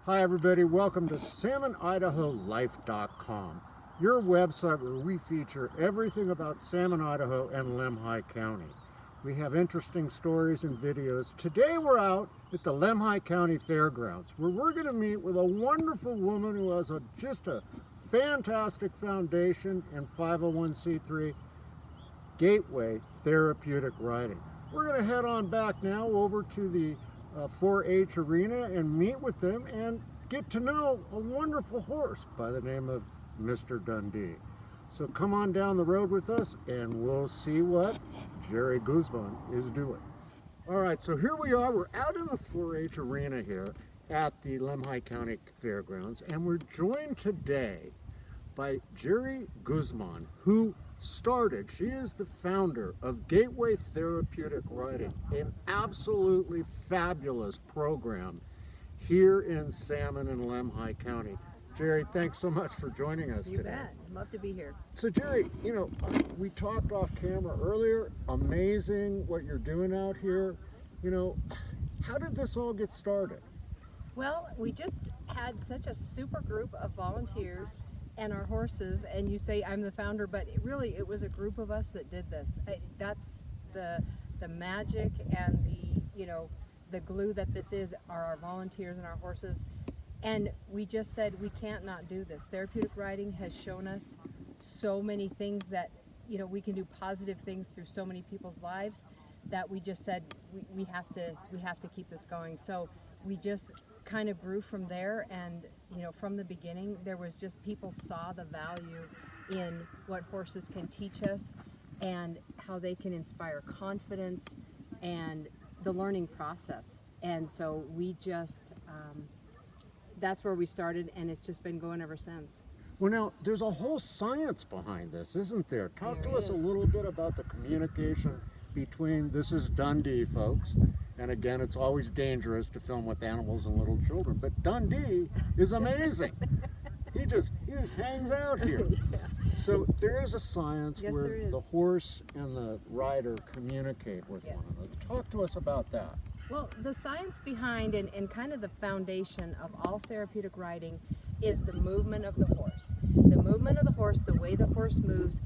Hi everybody, welcome to SalmonIdahoLife.com, your website where we feature everything about Salmon, Idaho and Lemhi County. We have interesting stories and videos. Today we're out at the Lemhi County Fairgrounds where we're going to meet with a wonderful woman who has just a fantastic foundation and 501c3, Gaitway Therapeutic Riding. We're going to head on back now over to the 4-H arena and meet with them and get to know a wonderful horse by the name of Mr. Dundee. So come on down the road with us and we'll see what Jerry Guzman is doing. All right, so here we are. We're out in the 4-H arena here at the Lemhi County Fairgrounds, and we're joined today by Jerry Guzman, who she is the founder of Gaitway Therapeutic Riding, an absolutely fabulous program here in Salmon and Lemhi County. Jerry, thanks so much for joining us today. You bet. Love to be here. So Jerry, we talked off camera earlier. Amazing what you're doing out here. How did this all get started? Well, we just had such a super group of volunteers and our horses, and you say I'm the founder, but it was a group of us that did this. That's the magic and the glue that this is are our volunteers and our horses. And we just said we can't not do this. Therapeutic riding has shown us so many things that we can do positive things through so many people's lives that we just said we have to keep this going. So we just kind of grew from there, and from the beginning there was just people saw the value in what horses can teach us and how they can inspire confidence and the learning process. And so we just that's where we started, and it's just been going ever since. Well, now there's a whole science behind this, isn't there? Talk to us a little bit about the communication between, this is Dundee, folks, and again, it's always dangerous to film with animals and little children, but Dundee is amazing. He just hangs out here. Yeah. So there is a science Yes, where the horse and the rider communicate with one another. Talk to us about that. Well, the science behind and kind of the foundation of all therapeutic riding is the movement of the horse. The movement of the horse, the way the horse moves,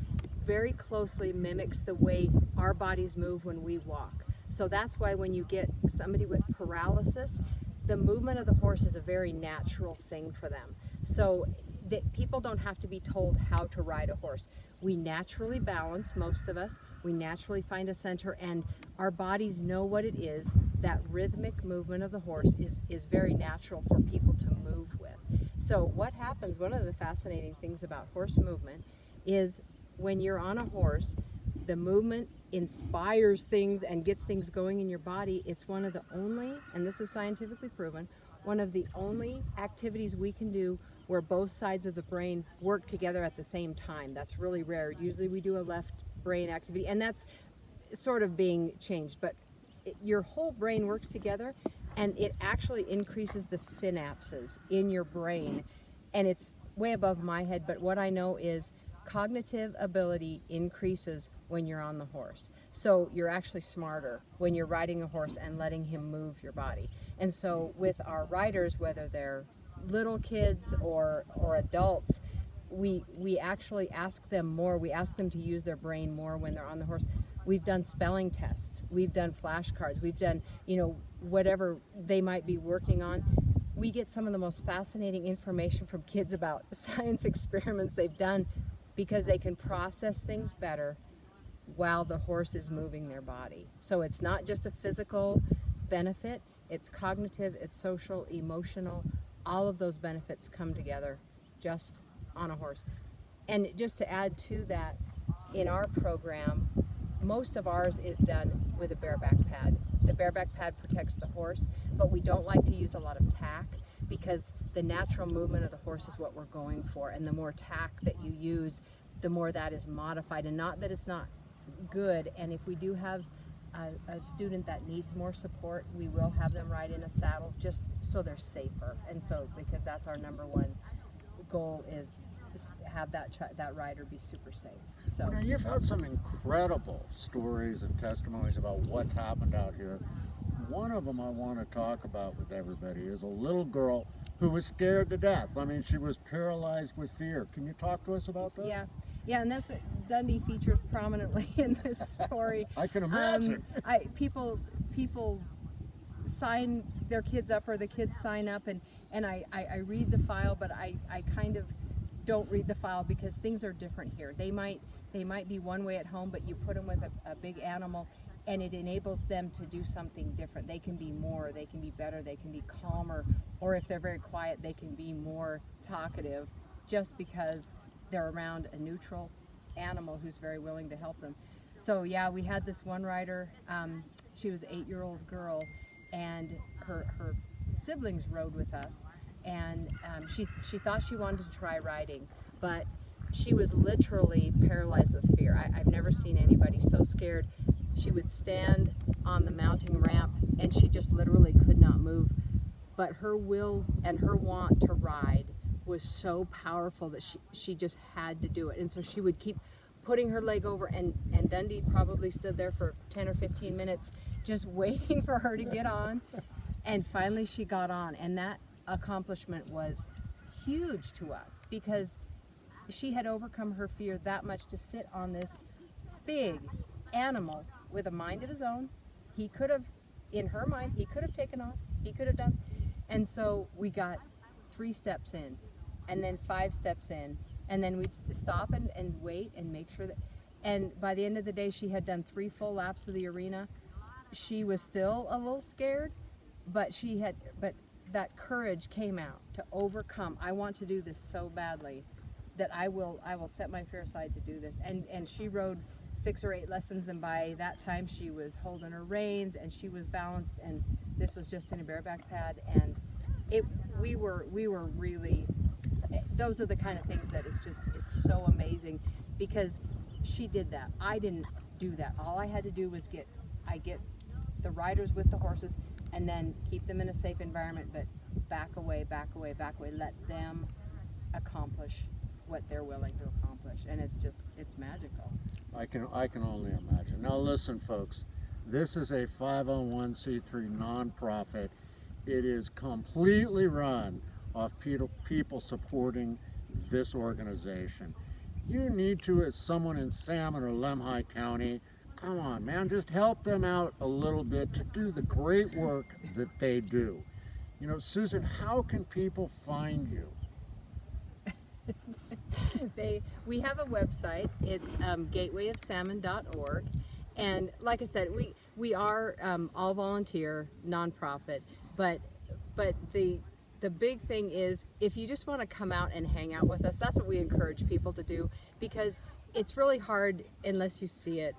very closely mimics the way our bodies move when we walk. So that's why when you get somebody with paralysis, the movement of the horse is a very natural thing for them. So that people don't have to be told how to ride a horse. We naturally balance, most of us. We naturally find a center, and our bodies know what it is. That rhythmic movement of the horse is very natural for people to move with. So what happens, one of the fascinating things about horse movement is when you're on a horse, the movement inspires things and gets things going in your body. It's one of the only, and this is scientifically proven, one of the only activities we can do where both sides of the brain work together at the same time. That's really rare. Usually we do a left brain activity, and that's sort of being changed, but your whole brain works together, and it actually increases the synapses in your brain. And it's way above my head, but what I know is cognitive ability increases when you're on the horse. So you're actually smarter when you're riding a horse and letting him move your body. And so with our riders, whether they're little kids or adults, we actually ask them more. We ask them to use their brain more when they're on the horse. We've done spelling tests, we've done flashcards, we've done whatever they might be working on. We get some of the most fascinating information from kids about science experiments they've done, because they can process things better while the horse is moving their body. So it's not just a physical benefit, it's cognitive, it's social, emotional. All of those benefits come together just on a horse. And just to add to that, in our program, most of ours is done with a bareback pad. The bareback pad protects the horse, but we don't like to use a lot of tack, because the natural movement of the horse is what we're going for, and the more tack that you use, the more that is modified. And not that it's not good, and if we do have a student that needs more support, we will have them ride in a saddle just so they're safer. And so, because that's our number one goal, is have that rider be super safe. So now, you've had some incredible stories and testimonies about what's happened out here. One of them I want to talk about with everybody is a little girl who was scared to death. I mean, she was paralyzed with fear. Can you talk to us about that? Yeah, and that's Dundee features prominently in this story. I can imagine. People sign their kids up, or the kids sign up, and I read the file, but I kind of don't read the file because things are different here. They might be one way at home, but you put them with a big animal, and it enables them to do something different. They can be more, they can be better, they can be calmer, or if they're very quiet, they can be more talkative, just because they're around a neutral animal who's very willing to help them. So yeah, we had this one rider. She was an 8-year-old girl, and her siblings rode with us, and she thought she wanted to try riding, but she was literally paralyzed with fear. I've never seen anybody so scared. She would stand on the mounting ramp, and she just literally could not move. But her will and her want to ride was so powerful that she just had to do it. And so she would keep putting her leg over, and Dundee probably stood there for 10 or 15 minutes just waiting for her to get on. And finally she got on, and that accomplishment was huge to us because she had overcome her fear that much to sit on this big animal with a mind of his own. He could have, in her mind, he could have taken off, he could have done. And so we got 3 steps in, and then 5 steps in, and then we'd stop and wait and make sure that, and by the end of the day she had done 3 full laps of the arena. She was still a little scared, but that courage came out to overcome. I want to do this so badly that I will set my fear aside to do this. And she rode 6 or 8 lessons, and by that time she was holding her reins and she was balanced, and this was just in a bareback pad, and we were really, those are the kind of things that is so amazing, because she did that. I didn't do that. All I had to do was get the riders with the horses, and then keep them in a safe environment, but back away, let them accomplish what they're willing to accomplish, and it's magical. I can only imagine. Now listen, folks, this is a 501c3 nonprofit. It is completely run off people supporting this organization. You need to, as someone in Salmon or Lemhi County, come on, man, just help them out a little bit to do the great work that they do. You know, Susan, how can people find you? We have a website. It's gatewayofsalmon.org, and like I said, we are all volunteer nonprofit, but the big thing is, if you just want to come out and hang out with us, that's what we encourage people to do, because it's really hard unless you see it,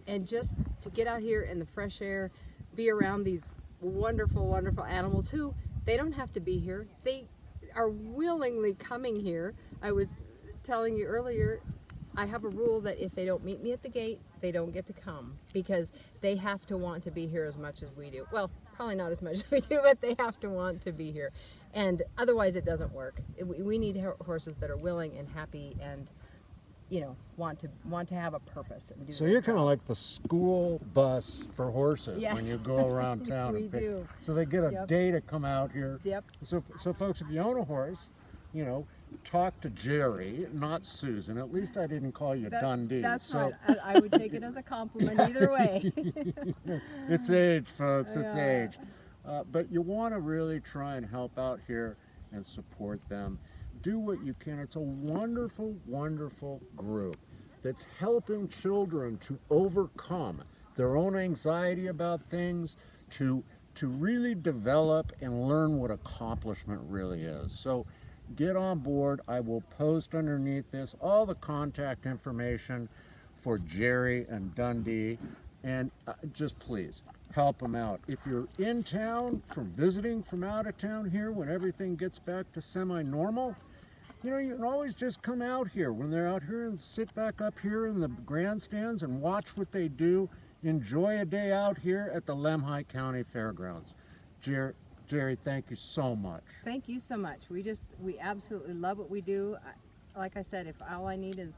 and just to get out here in the fresh air, be around these wonderful animals who, they don't have to be here. They are willingly coming here. I was telling you earlier, I have a rule that if they don't meet me at the gate, they don't get to come, because they have to want to be here as much as we do. Well, probably not as much as we do, but they have to want to be here, and otherwise it doesn't work. We need horses that are willing and happy, and want to have a purpose and do. So you're kind of like the school bus for horses. Yes. When you go around town. We do. So they get a day to come out here. Yep. So folks, if you own a horse, talk to Jerry, not Susan. At least I didn't call you Dundee. That's right. I would take it as a compliment either way. It's age, folks. It's age. But you want to really try and help out here and support them. Do what you can. It's a wonderful, wonderful group that's helping children to overcome their own anxiety about things, to really develop and learn what accomplishment really is. So get on board. I will post underneath this all the contact information for Jerry and Dundee, and just please help them out. If you're in town visiting from out of town here, when everything gets back to semi-normal, you can always just come out here when they're out here and sit back up here in the grandstands and watch what they do. Enjoy a day out here at the Lemhi County Fairgrounds. Jerry, thank you so much. Thank you so much. We absolutely love what we do. Like I said, if all I need is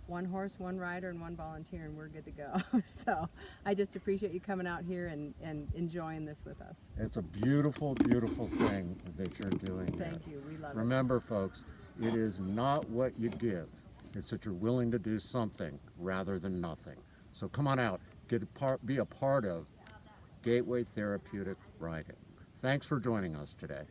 one horse, one rider, and one volunteer, and we're good to go. So I just appreciate you coming out here and enjoying this with us. It's a beautiful, beautiful thing that you're doing. Thank you. We love it. Remember, folks, it is not what you give. It's that you're willing to do something rather than nothing. So come on out, be a part of Gaitway Therapeutic Riding. Thanks for joining us today.